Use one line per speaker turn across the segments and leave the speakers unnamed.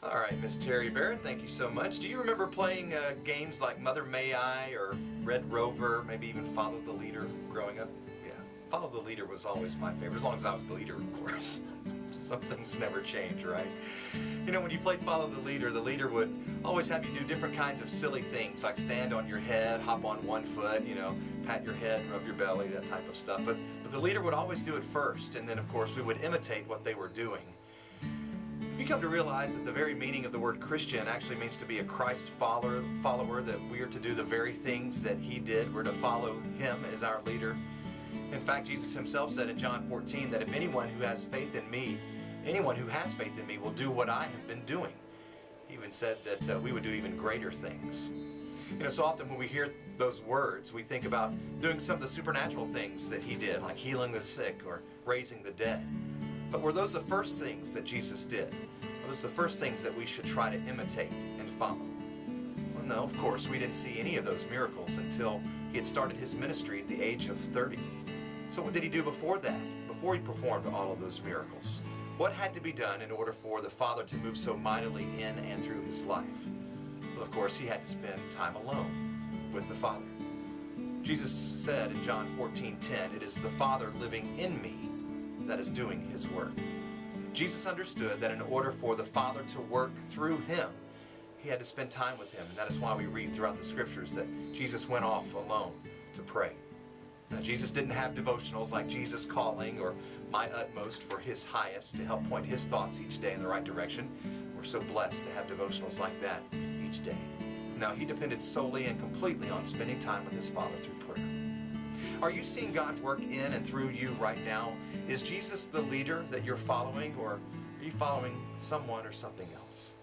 All right, Miss Terry Barrett, thank you so much. Do you remember playing games like Mother May I or Red Rover, maybe even Follow the Leader growing up? Yeah, Follow the Leader was always my favorite, as long as I was the leader, of course. Some things never change, right? You know, when you played Follow the Leader would always have you do different kinds of silly things, like stand on your head, hop on one foot, you know, pat your head, rub your belly, that type of stuff. But the leader would always do it first, and then, of course, we would imitate what they were doing. You come to realize that the very meaning of the word Christian actually means to be a Christ follower, that we are to do the very things that He did. We're to follow Him as our leader. In fact, Jesus Himself said in John 14 that if anyone who has faith in me will do what I have been doing. He even said that we would do even greater things. You know, so often when we hear those words, we think about doing some of the supernatural things that He did, like healing the sick or raising the dead. But were those the first things that Jesus did? Were those the first things that we should try to imitate and follow? Well, no, of course, we didn't see any of those miracles until He had started His ministry at the age of 30. So what did He do before that, before He performed all of those miracles? What had to be done in order for the Father to move so mightily in and through His life? Well, of course, He had to spend time alone with the Father. Jesus said in John 14:10, "It is the Father living in me that is doing His work." Jesus understood that in order for the Father to work through Him, He had to spend time with Him. And that is why we read throughout the Scriptures that Jesus went off alone to pray. Now, Jesus didn't have devotionals like Jesus Calling or My Utmost for His Highest to help point His thoughts each day in the right direction. We're so blessed to have devotionals like that each day. Now, He depended solely and completely on spending time with His Father through prayer. Are you seeing God work in and through you right now? Is Jesus the leader that you're following, or are you following someone or something else?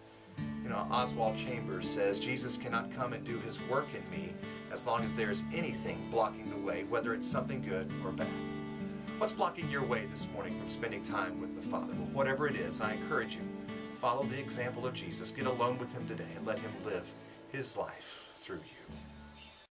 You know, Oswald Chambers says, "Jesus cannot come and do His work in me as long as there's anything blocking the way, whether it's something good or bad." What's blocking your way this morning from spending time with the Father? Well, whatever it is, I encourage you, follow the example of Jesus. Get alone with Him today and let Him live His life through you.